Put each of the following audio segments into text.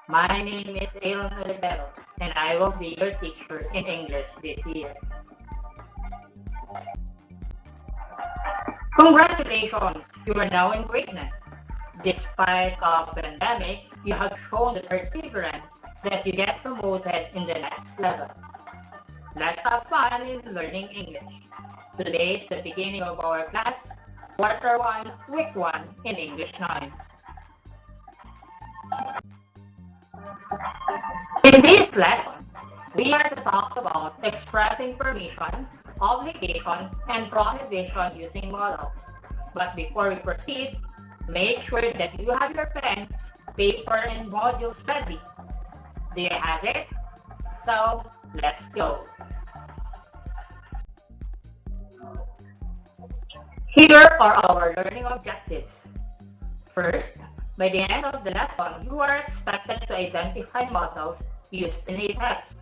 My name is Oliveros, and I will be your teacher in English this year. Congratulations, you are now in grade 9. Despite the pandemic, you have shown the perseverance that you get promoted in the next level. Let's have fun in learning English. Today is the beginning of our class, quarter 1, week 1 in English 9. In this lesson, we are to talk about expressing permission, obligation, and prohibition using modals. But before we proceed, make sure that you have your pen, paper, and modules ready. Do you have it? So, let's go. Here are our learning objectives. First, by the end of the lesson, you are expected to identify modals used in a text.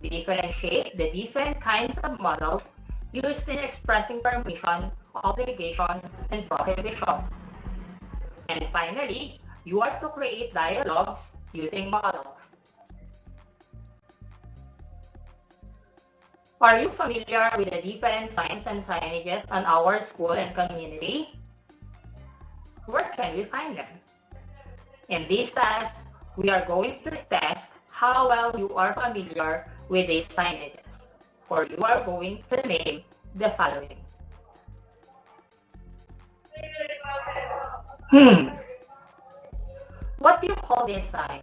Differentiate the different kinds of modals used in expressing permission, obligations, and prohibition. And finally, you are to create dialogues using modals. Are you familiar with the different signs and signages on our school and community? Where can we find them? In this task, we are going to test how well you are familiar with these signages, or you are going to name the following. What do you call this sign?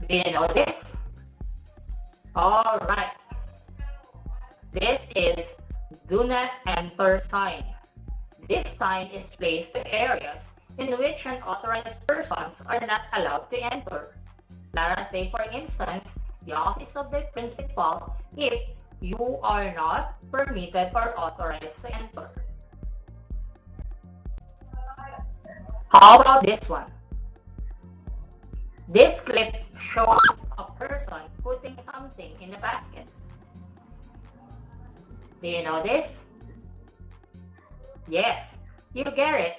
Do you know this? Alright. This is do not enter sign. This sign is placed to areas in which unauthorized persons are not allowed to enter. Let us say, for instance, the office of the principal if you are not permitted or authorized to enter. How about this one? This clip shows a person putting something in a basket. Do you know this? Yes, you get it.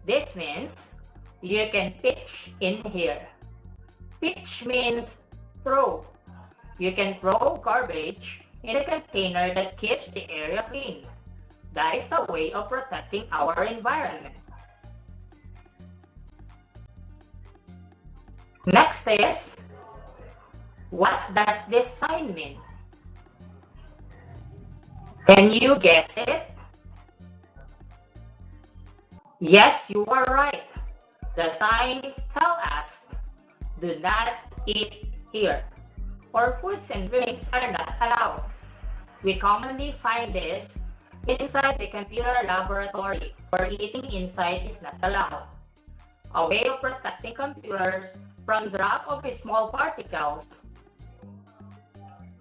This means you can pitch in here. Pitch means throw. You can throw garbage in a container that keeps the area clean. That is a way of protecting our environment. Next is, what does this sign mean? Can you guess it? Yes, you are right. The signs tell us, do not eat here, or foods and drinks are not allowed. We commonly find this inside the computer laboratory, where eating inside is not allowed. A way of protecting computers from drop of small particles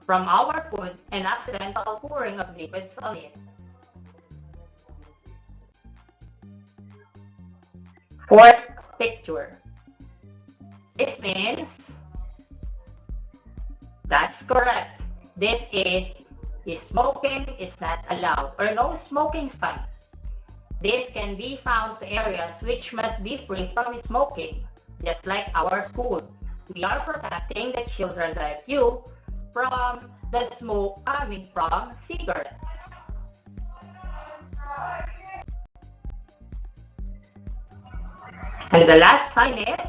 from our food and accidental pouring of liquids on it. Fourth picture. This means, that's correct. This is smoking is not allowed, or no smoking sign. This can be found to areas which must be free from smoking, just like our school. We are protecting the children like you from the smoke coming from cigarettes. And the last sign is,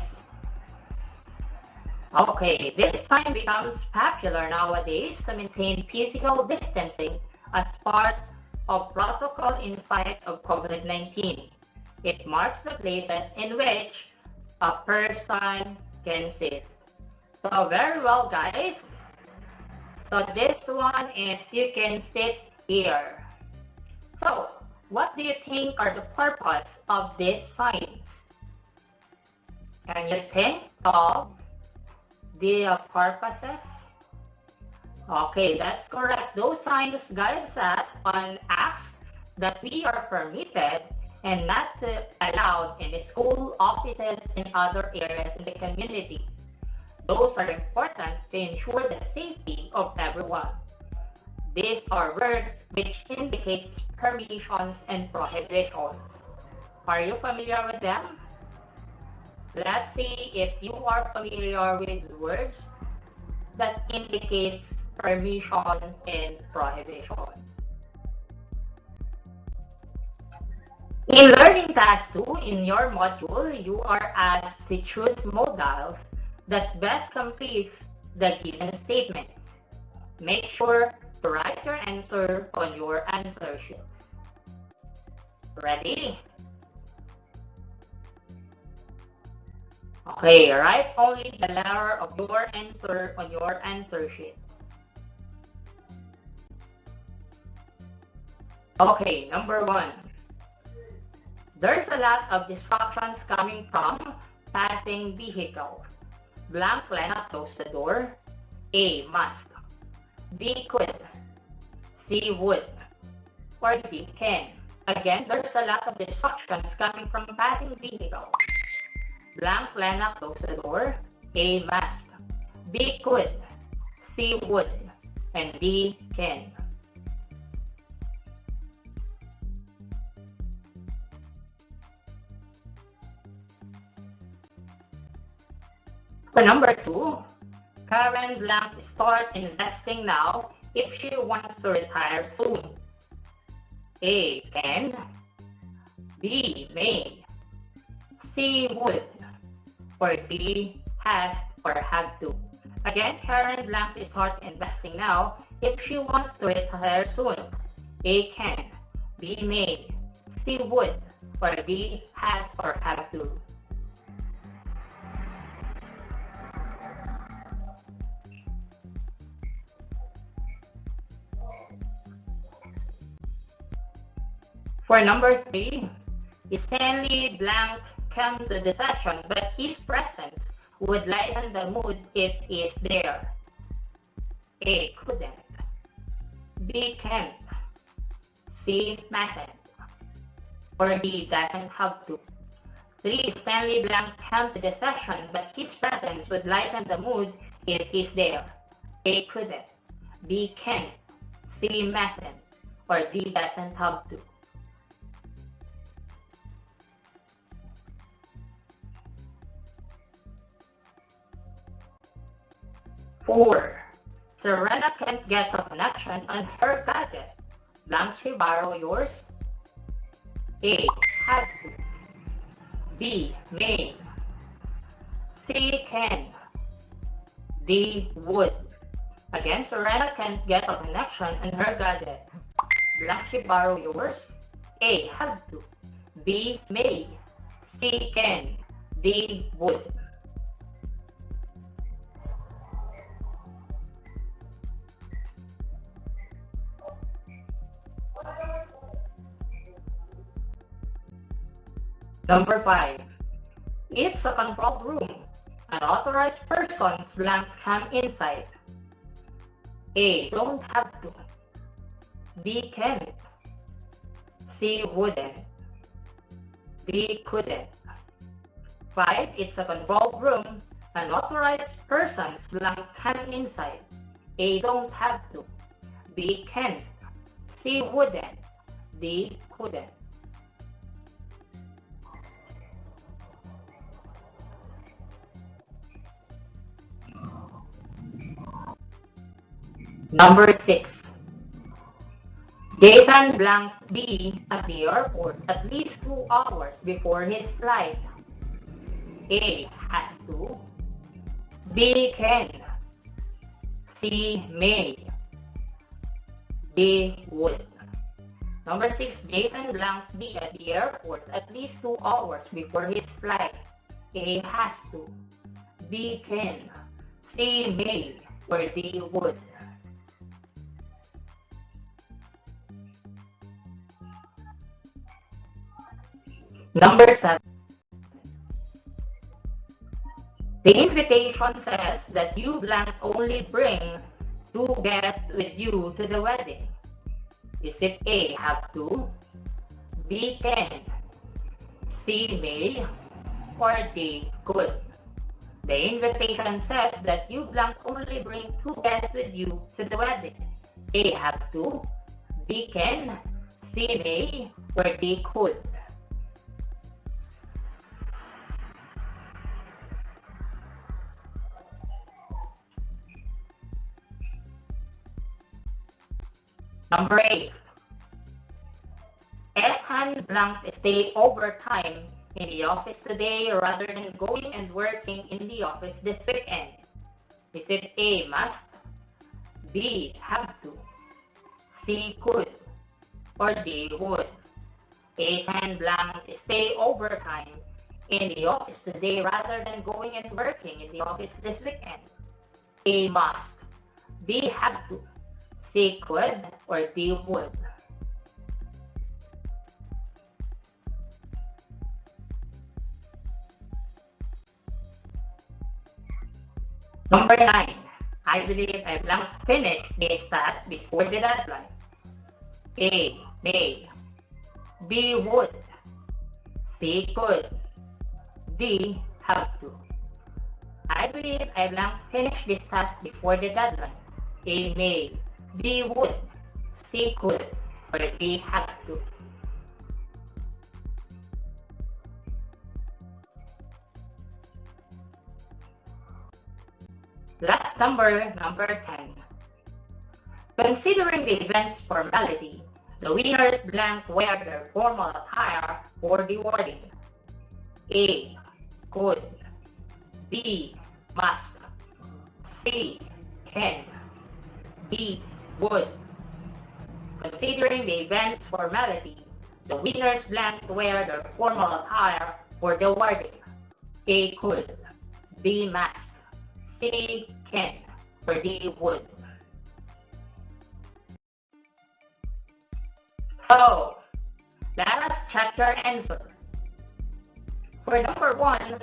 okay, this sign becomes popular nowadays to maintain physical distancing as part of protocol in fight of COVID-19. It marks the places in which a person can sit. So very well, guys. So this one is you can sit here. So what do you think are the purpose of these signs? Can you think of the purposes? Okay, that's correct. Those signs guide us on acts that we are permitted and not allowed in the school, offices, and other areas in the communities. Those are important to ensure the safety of everyone. These are words which indicates permissions and prohibitions. Are you familiar with them? Let's see if you are familiar with words that indicates permissions and prohibitions. In Learning Task 2, in your module, you are asked to choose modals that best completes the given statements. Make sure to write your answer on your answer sheets. Ready? Okay, write only the letter of your answer on your answer sheet. Okay, number 1. There's a lot of distractions coming from passing vehicles. Blank Lena close the door. A. Must. B. Could. C. Would. Or D. Can. Again, there's a lot of distractions coming from passing vehicles. Blank Lena close the door. A. Must. B. Could. C. Would. And D. Can. For number 2, Karen Blank start investing now if she wants to retire soon. A. Can. B. May. C. Would. Or D. Has or have to. Again, Karen Blank start investing now if she wants to retire soon. A. Can. B. May. C. Would. Or D. Has or have to. For number 3, Stanley Blank came to the session, but his presence would lighten the mood if he is there. A. Couldn't. B. Can't. C. Mustn't. Or D. Doesn't have to. 3. Stanley Blank came to the session, but his presence would lighten the mood if he is there. A. Couldn't. B. Can't. C. Mustn't. Or D. Doesn't have to. Four. Serena can't get a connection on her gadget. Blank, she borrow yours? A. Have to. B. May. C. Can. D. Would. Again, Serena can't get a connection on her gadget. Blank, she borrow yours? A. Have to. B. May. C. Can. D. Would. Number 5. It's a controlled room. Unauthorized persons blank come inside. A. Don't have to. B. Can't. C. Wouldn't. D. Couldn't. 5. It's a controlled room. Unauthorized persons blank come inside. A. Don't have to. B. Can't. C. Wouldn't. D. Couldn't. Number 6. Jason blank be at the airport at least 2 hours before his flight. A. Has to. B. Can. C. May. D. Would. Number 6. Jason blank be at the airport at least 2 hours before his flight. A. Has to. B. Can. C. May. Or D. Would. Number 7. The invitation says that you blank only bring 2 guests with you to the wedding. Is it A. Have to, B. Can, C. May, or D. Could? The invitation says that you blank only bring 2 guests with you to the wedding. A. Have to, B. Can, C. May, or D. Could? Number 8. Ethan blank stay overtime in the office today rather than going and working in the office this weekend. Is it A, must, B, have to, C, could, or D, would? Ethan blank stay overtime in the office today rather than going and working in the office this weekend. A, must, B, have to, C, could, or D, would? Number 9. I believe I blank finished this task before the deadline. A, may, B, would, C, could, D, have to. I believe I blank finished this task before the deadline. A, may, B, would, C, could, or D, have to. Last number 10. Considering the event's formality, the winners blank wear their formal attire for the wording. A, could, B, must, C, can, D, would. Considering the event's formality, the winners blank wear their formal attire for the wording. A, could, B, must, C, can, or D, would. So, let us check your answer. For number 1,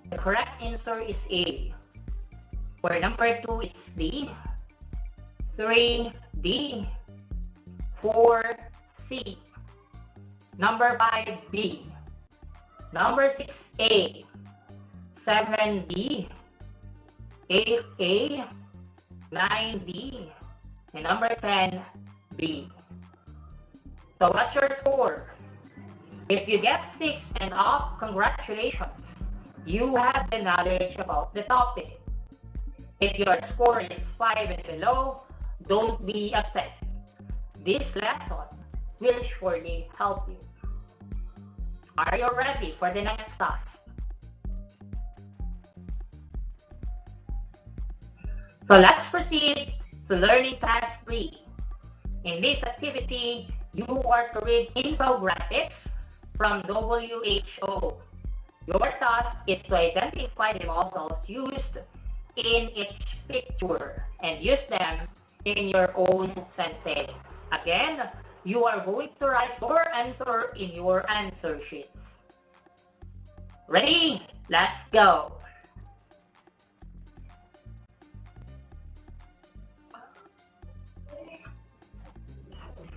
the correct answer is A. For number 2, it's D. 3, D. 4, C. Number 5, B. Number 6, A. 7, B. 8, A. 9, B. And number 10, B. So what's your score? If you get 6 and up, congratulations. You have the knowledge about the topic. If your score is 5 and below, don't be upset. This lesson will surely help you. Are you ready for the next task? So let's proceed to learning task 3. In this activity, you are to read infographics from WHO. Your task is to identify the modals used in each picture and use them in your own sentence. Again, you are going to write your answer in your answer sheets. Ready? Let's go.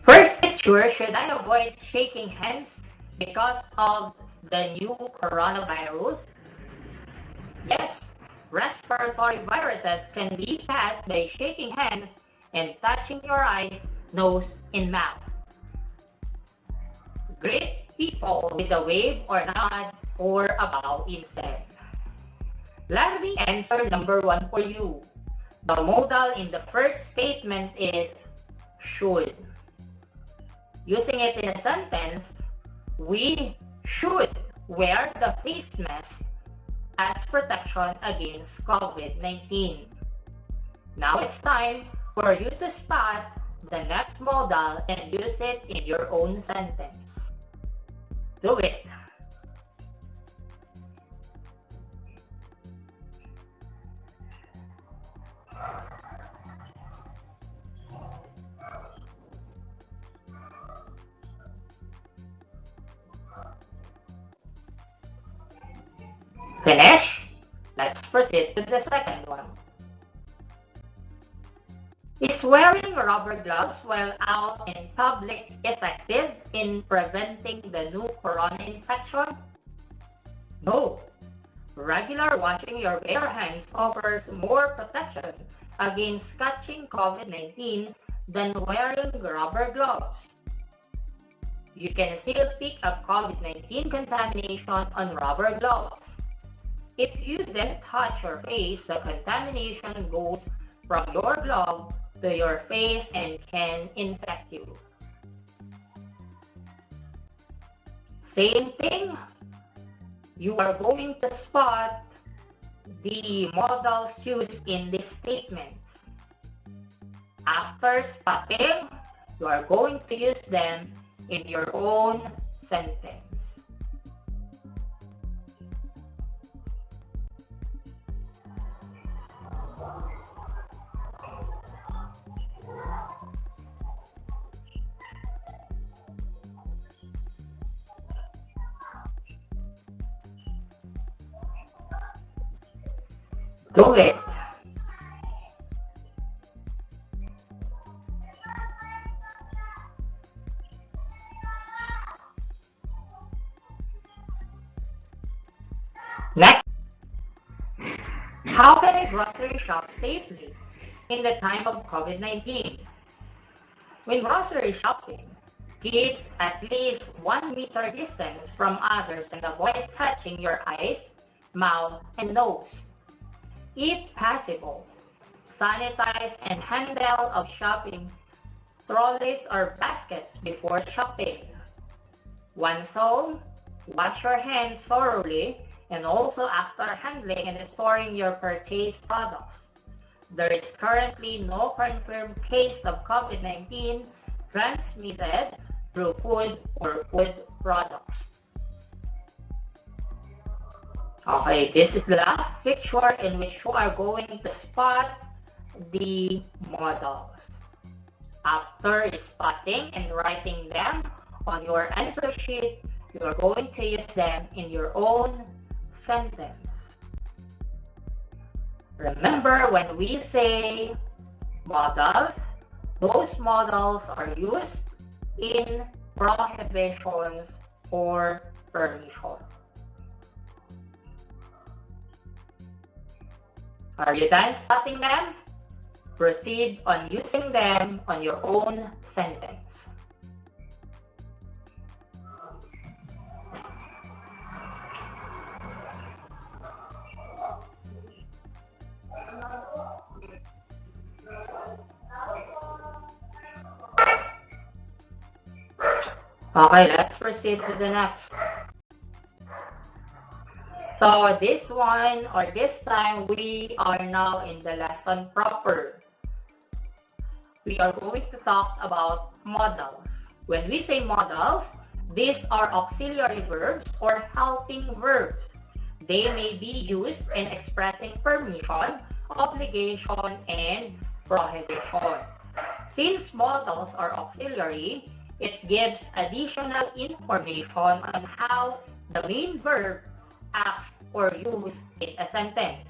First picture, should I avoid shaking hands because of the new coronavirus? Yes, respiratory viruses can be passed by shaking hands and touching your eyes, nose, and mouth. Greet people with a wave or nod or a bow instead. Let me answer number 1 for you. The modal in the first statement is should. Using it in a sentence, we should wear the face mask as protection against COVID-19. Now it's time for you to spot the next modal and use it in your own sentence. Do it. Finish? Let's proceed to the second one. Is wearing rubber gloves while out in public effective in preventing the new corona infection? No. Regular washing your bare hands offers more protection against catching COVID-19 than wearing rubber gloves. You can still pick up COVID-19 contamination on rubber gloves. If you then touch your face, the contamination goes from your glove to your face and can infect you. Same thing, you are going to spot the modals used in these statements. After spotting, you are going to use them in your own sentence. Do it. Next, how can I grocery shop safely in the time of COVID-19? When grocery shopping, keep at least 1 meter distance from others and avoid touching your eyes, mouth, and nose. If possible, sanitize and handle of shopping trolleys or baskets before shopping. Once home, wash your hands thoroughly and also after handling and storing your purchased products. There is currently no confirmed case of COVID-19 transmitted through food or food products. Okay, this is the last picture in which you are going to spot the modals. After spotting and writing them on your answer sheet, you are going to use them in your own sentence. Remember, when we say modals, those modals are used in prohibitions or permission. Are you done spotting them? Proceed on using them on your own sentence. Okay, let's proceed to the next. So this one, or this time, we are now in the lesson proper. We are going to talk about modals. When we say modals, these are auxiliary verbs or helping verbs. They may be used in expressing permission, obligation, and prohibition. Since modals are auxiliary, it gives additional information on how the main verb acts or used in a sentence.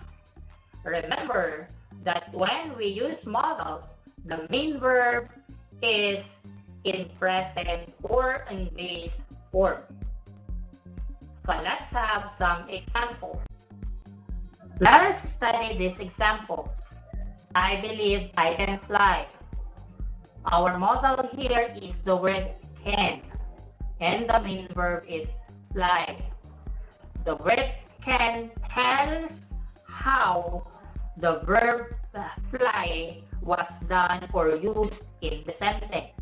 Remember that when we use modals, the main verb is in present or in base form. So let's have some examples. Let us study these examples. I believe I can fly. Our modal here is the word can, and the main verb is fly. The word can tells how the verb fly was done or used in the sentence.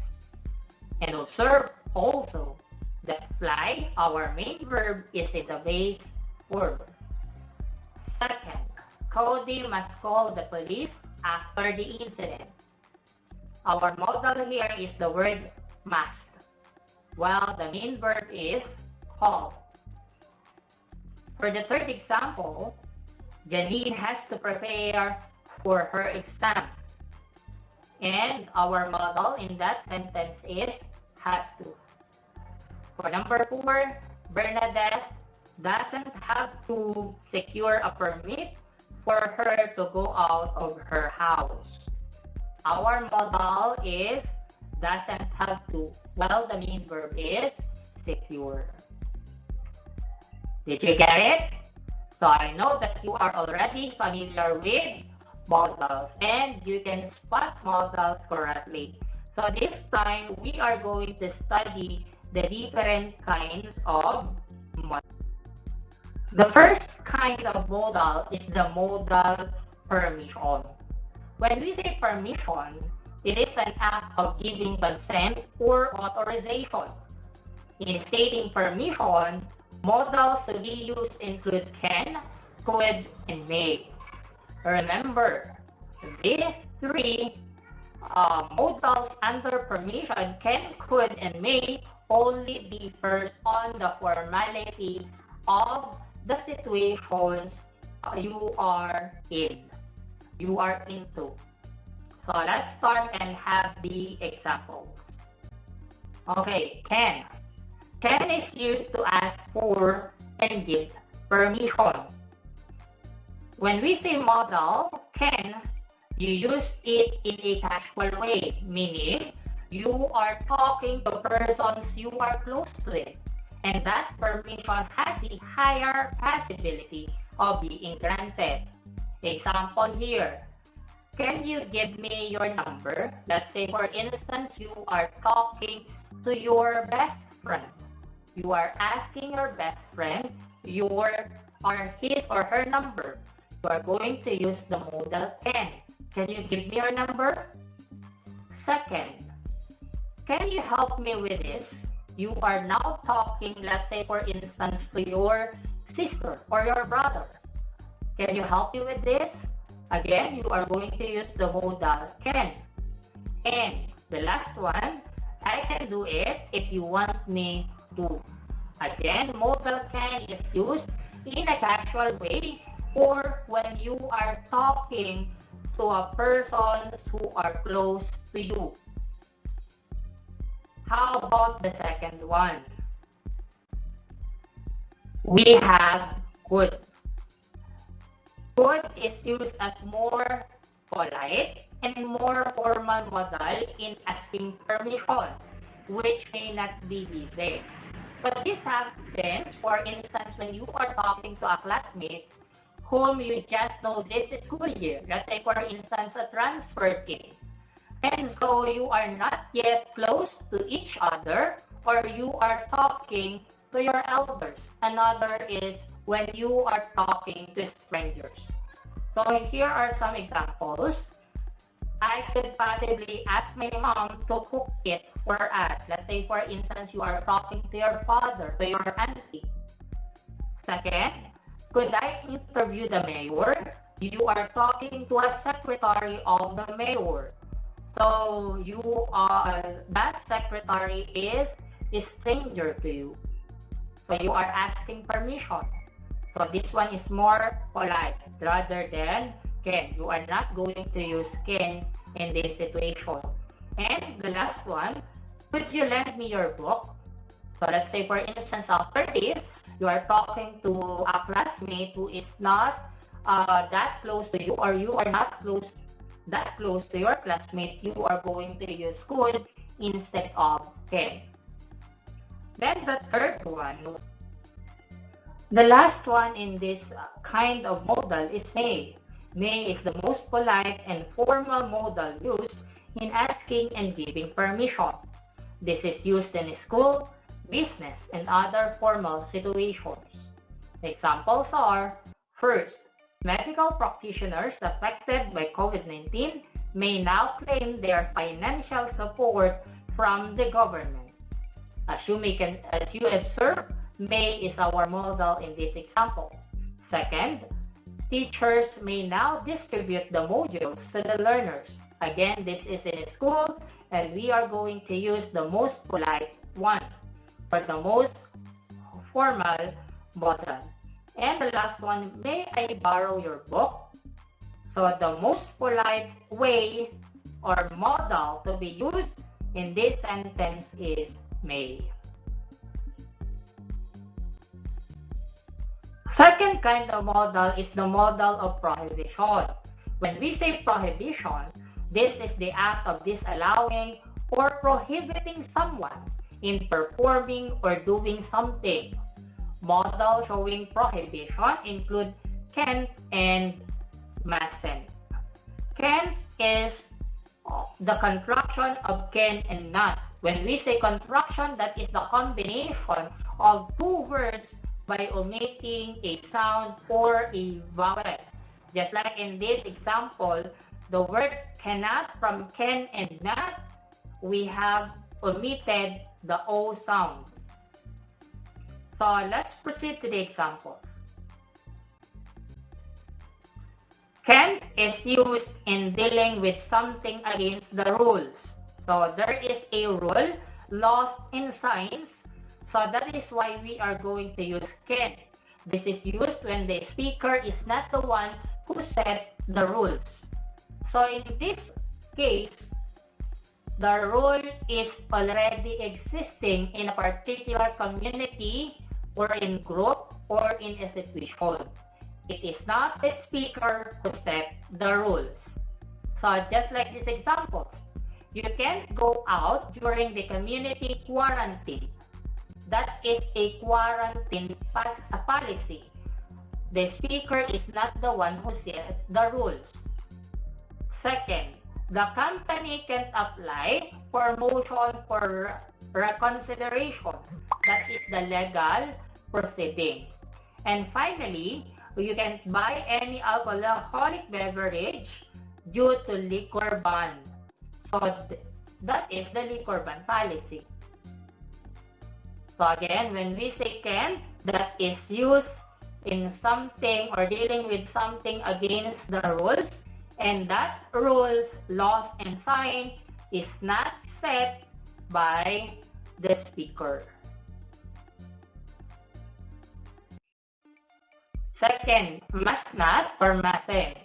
And observe also that fly, our main verb, is in the base form. Second, Cody must call the police after the incident. Our modal here is the word must, while the main verb is call. For the third example, Janine has to prepare for her exam. And our modal in that sentence is has to. For number 4, Bernadette doesn't have to secure a permit for her to go out of her house. Our modal is doesn't have to, while the main verb is secure. Did you get it? So I know that you are already familiar with modals and you can spot modals correctly. So this time, we are going to study the different kinds of modals. The first kind of modal is the modal permission. When we say permission, It is an act of giving consent or authorization. In stating permission, modals to be used include can, could, and may. Remember, these three modals under permission can, could, and may only differs on the formality of the situations you are into. So let's start and have the examples. Okay, can. Can is used to ask for and give permission. When we say modal, can, you use it in a casual way, meaning you are talking to persons you are close with, and that permission has a higher possibility of being granted. Example here, can you give me your number? Let's say, for instance, you are talking to your best friend. You are asking your best friend his or her number. You are going to use the modal can. Can you give me your number? Second, can you help me with this? You are now talking, let's say, for instance, to your sister or your brother. Can you help me with this? Again, you are going to use the modal can. And the last one, I can do it if you want me to. Again, modal can is used in a casual way or when you are talking to a person who are close to you. How about the second one? We have could. Could is used as more polite and more formal modal in asking permission, which may not be given. But this happens, for instance, when you are talking to a classmate whom you just know this school year. Let's say, for instance, a transfer kid. And so you are not yet close to each other, or you are talking to your elders. Another is when you are talking to strangers. So here are some examples. I could possibly ask my mom to cook it for us. Let's say, for instance, you are talking to your father, to your auntie. Second, could I interview the mayor? You are talking to a secretary of the mayor. So that secretary is a stranger to you. So you are asking permission. So this one is more polite rather than can. You are not going to use can in this situation. And the last one, could you lend me your book? So let's say, for instance, after this, you are talking to a classmate who is not that close to you, or you are not that close to your classmate. You are going to use could instead of can. Then the third one, the last one in this kind of modal is may. May is the most polite and formal modal used in asking and giving permission. This is used in school, business, and other formal situations. Examples are, first, medical practitioners affected by COVID-19 may now claim their financial support from the government. As you observe, may is our modal in this example. Second, teachers may now distribute the modules to the learners. Again, this is in school, and we are going to use the most polite one for the most formal modal. And the last one, may I borrow your book? So the most polite way or modal to be used in this sentence is may. Second kind of modal is the modal of prohibition. When we say prohibition, this is the act of disallowing or prohibiting someone in performing or doing something. Modal showing prohibition include can't and mustn't. Can't is the contraction of can and not. When we say contraction, that is the combination of two words by omitting a sound or a vowel. Just like in this example, the word cannot from can and not, we have omitted the O sound. So let's proceed to the examples. Can't is used in dealing with something against the rules. So there is a rule lost in science. So that is why we are going to use can. This is used when the speaker is not the one who set the rules. So in this case, the rule is already existing in a particular community or in group or in a situation. It is not the speaker who set the rules. So just like this example, you can't go out during the community quarantine. That is a quarantine policy. The speaker is not the one who set the rules. Second, the company can apply for motion for reconsideration. That is the legal proceeding. And finally, you can't buy any alcoholic beverage due to liquor ban. So that is the liquor ban policy. So again, when we say can, that is used in something or dealing with something against the rules, and that rules, laws, and sign is not set by the speaker. Second, must not or mustn't.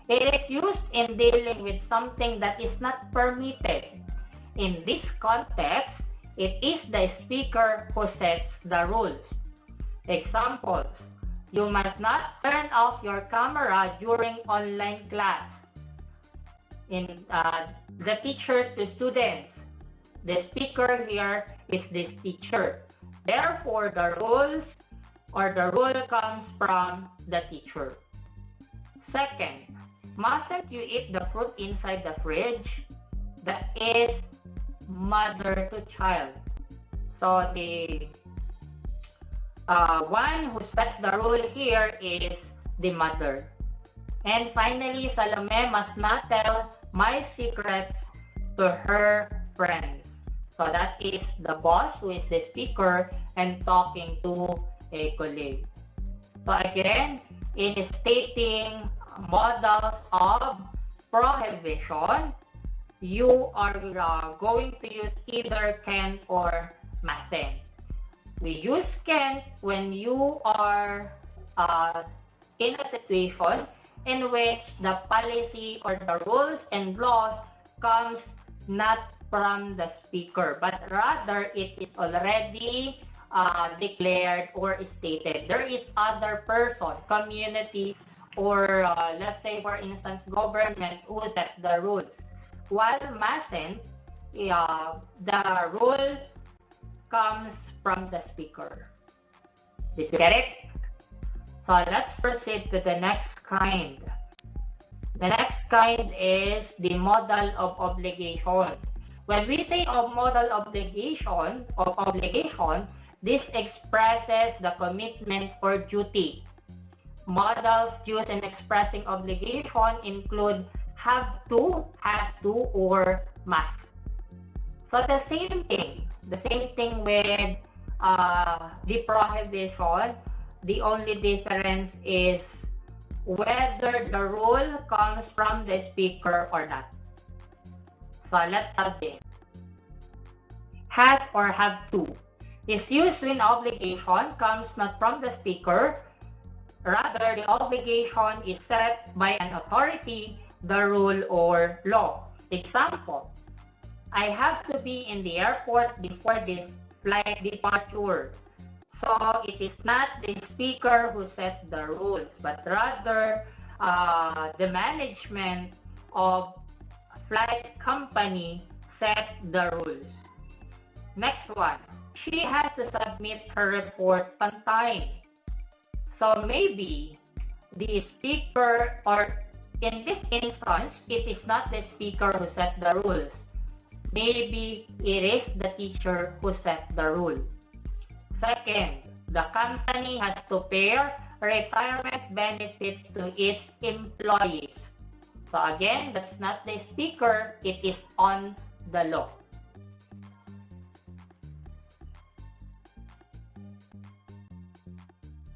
It is used in dealing with something that is not permitted. In this context, it is the speaker who sets the rules. Examples: you must not turn off your camera during online class. In the teachers to students, the speaker here is this teacher. Therefore, the rules or the rule comes from the teacher. Second, mustn't you eat the fruit inside the fridge? That is mother to child. So the one who set the rule here is the mother. And finally, Salome must not tell my secrets to her friends. So that is the boss who is the speaker and talking to a colleague. So again, in stating modals of prohibition, you are going to use either can or mustn't. We use can when you are in a situation in which the policy or the rules and laws comes not from the speaker, but rather it is already declared or stated. There is other person, community, or let's say for instance government who set the rules. While mustn't, the rule comes from the speaker. Did you get it? So let's proceed to the next kind. The next kind is the modal of obligation. When we say of modal obligation, this expresses the commitment or duty. Modals used in expressing obligation include have to, has to, or must. So the same thing with the prohibition. The only difference is whether the rule comes from the speaker or not. So let's have this. Has or have to is used when obligation comes not from the speaker. Rather, the obligation is set by an authority, the rule or law. Example: I have to be in the airport before the flight departure. So it is not the speaker who sets the rules, but rather the management of flight company set the rules. Next one, she has to submit her report on time. So maybe the speaker, or in this instance, it is not the speaker who set the rules. Maybe it is the teacher who set the rule. Second, the company has to pay retirement benefits to its employees. So again, that's not the speaker, it is on the law.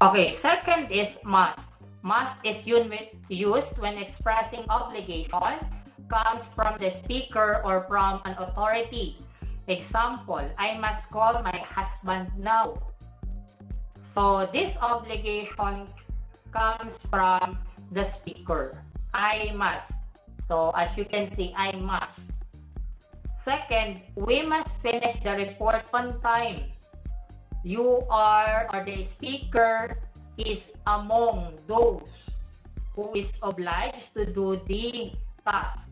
Okay, second is must. Must is used when expressing obligation, comes from the speaker or from an authority. Example, I must call my husband now. So this obligation comes from the speaker. I must. So as you can see, I must. Second, we must finish the report on time. You are, or the speaker is among those who is obliged to do the task.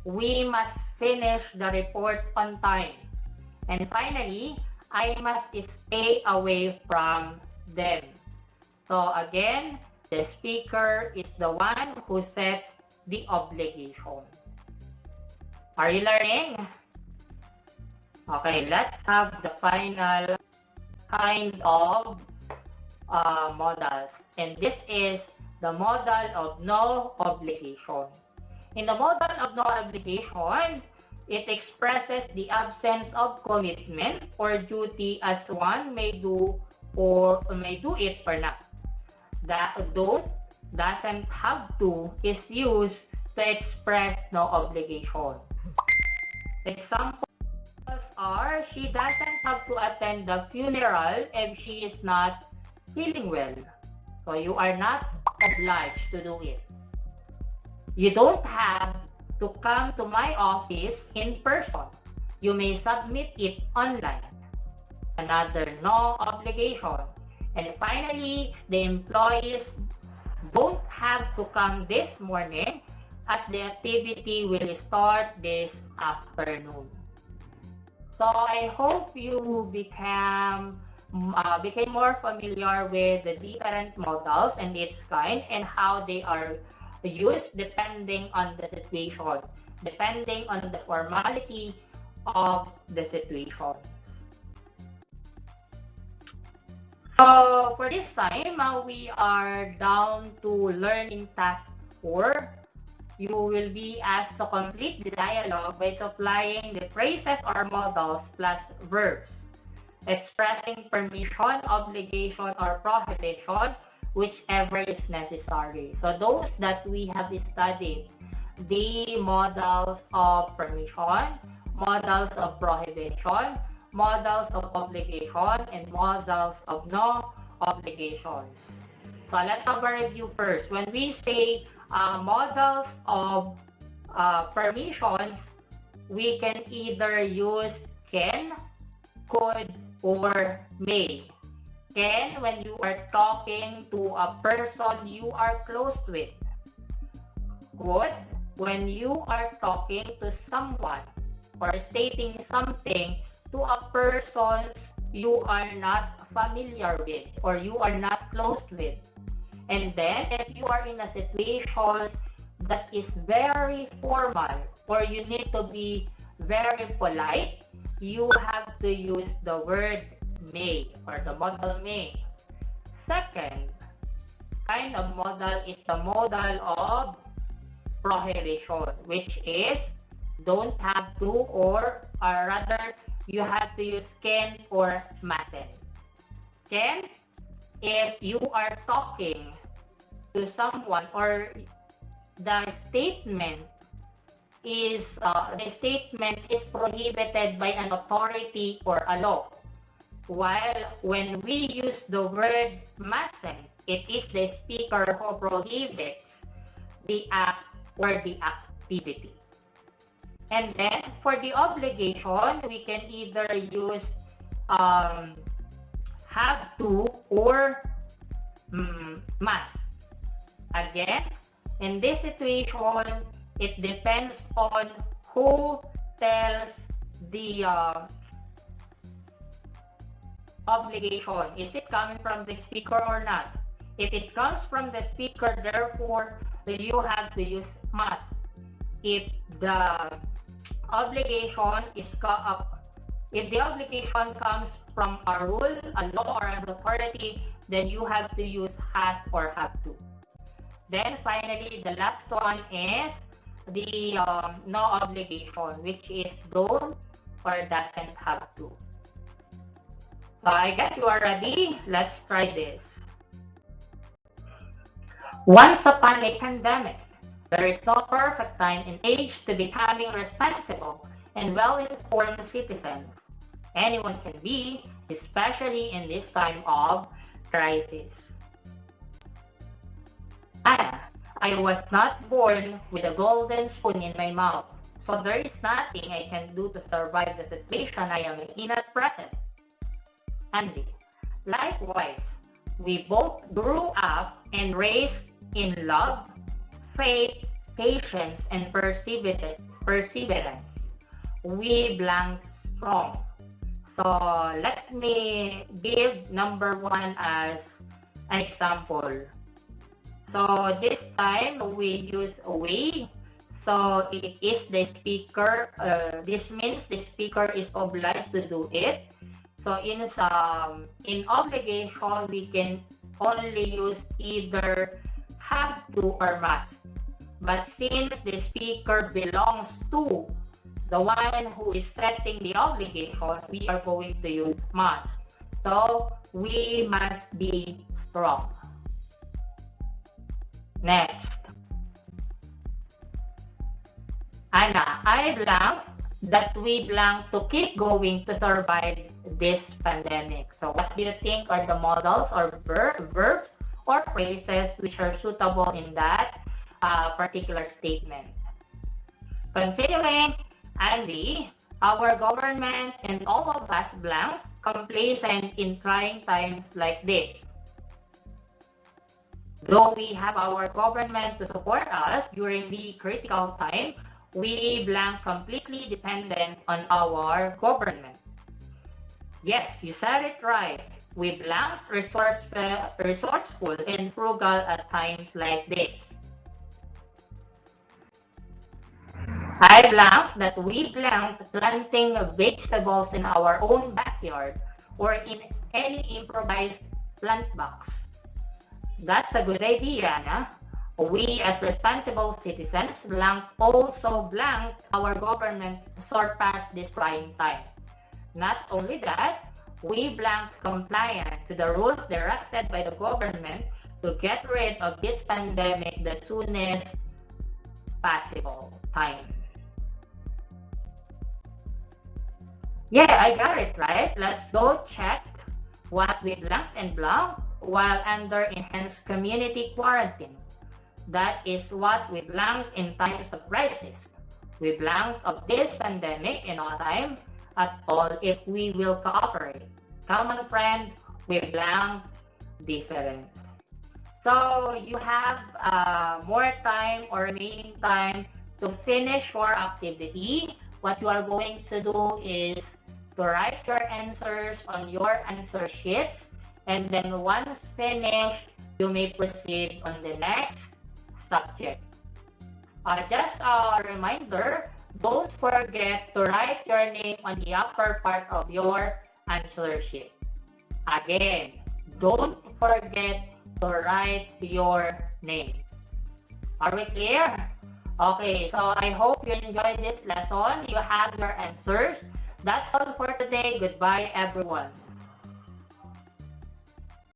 We must finish the report on time. And finally, I must stay away from them. So again, the speaker is the one who set the obligation. Are you learning? Okay, let's have the final kind of modals. And this is the modal of no obligation. In the modal of no obligation, it expresses the absence of commitment or duty as one may do it or not. That don't, doesn't have to is used to express no obligation. Examples are, she doesn't have to attend the funeral if she is not feeling well. So you are not obliged to do it. You don't have to come to my office in person. You may submit it online. Another no obligation. And finally, the employees don't have to come this morning as the activity will start this afternoon. So I hope you became more familiar with the different modals and its kind and how they are used depending on the situation, depending on the formality of the situation. So for this time, we are down to learning task 4. You will be asked to complete the dialogue by supplying the phrases or modals plus verbs, expressing permission, obligation, or prohibition, whichever is necessary. So those that we have studied, the modals of permission, modals of prohibition, modals of obligation, and modals of no obligations. So let's have a review first. When we say modals of permissions, we can either use can, could, or may. Can, when you are talking to a person you are close with. Could, when you are talking to someone or stating something to a person you are not familiar with or you are not close with. And then, if you are in a situation that is very formal or you need to be very polite, you have to use the word may or the modal may. Second kind of modal is the modal of prohibition, which is don't have to or rather you have to use can or mustn't. Can, if you are talking to someone or the statement is prohibited by an authority or a law. While when we use the word mustn't, it is the speaker who prohibits the act or the activity. And then for the obligation, we can either use have to or must. Again, in this situation, it depends on who tells the obligation. Is it coming from the speaker or not? If it comes from the speaker, therefore, you have to use must. If the obligation comes from a rule, a law, or an authority, then you have to use has or have to. Then finally, the last one is the no obligation, which is don't or doesn't have to. So I guess you are ready. Let's try this. Once upon a pandemic, there is no perfect time and age to becoming responsible and well-informed citizens. Anyone can be, especially in this time of crisis. Anna, I was not born with a golden spoon in my mouth, so there is nothing I can do to survive the situation I am in at present. Andy, likewise, we both grew up and raised in love, faith, patience, and perseverance. We blank strong. So let me give number one as an example. So this time we use we. So it is the speaker. This means the speaker is obliged to do it. So in obligation, we can only use either have to or must. But since the speaker belongs to the one who is setting the obligation, we are going to use must. So we must be strong. Next. Anna, I blank that we blank to keep going to survive this pandemic. So what do you think are the modals or verbs or phrases which are suitable in that particular statement? Considering Andy, our government and all of us blank complacent in trying times like this. Though we have our government to support us during the critical time, we blank completely dependent on our government. Yes, you said it right. We blank resourceful and frugal at times like this. I blank that we blank planting vegetables in our own backyard or in any improvised plant box. That's a good idea, nah? We as responsible citizens blank also blank our government to surpass this trying time. Not only that, we blank compliant to the rules directed by the government to get rid of this pandemic the soonest possible time. Yeah, I got it right. Let's go check what we blank and blank while under enhanced community quarantine. That is what we blank in times of crisis. We blank of this pandemic in all time at all if we will cooperate. Common friend, we blank difference. So you have more time or remaining time to finish your activity. What you are going to do is to write your answers on your answer sheets, and then once finished, you may proceed on the next subject. Just a reminder, don't forget to write your name on the upper part of your answer sheet. Again, don't forget to write your name. Are we clear? Okay, so I hope you enjoyed this lesson. You have your answers. That's all for today. Goodbye, everyone.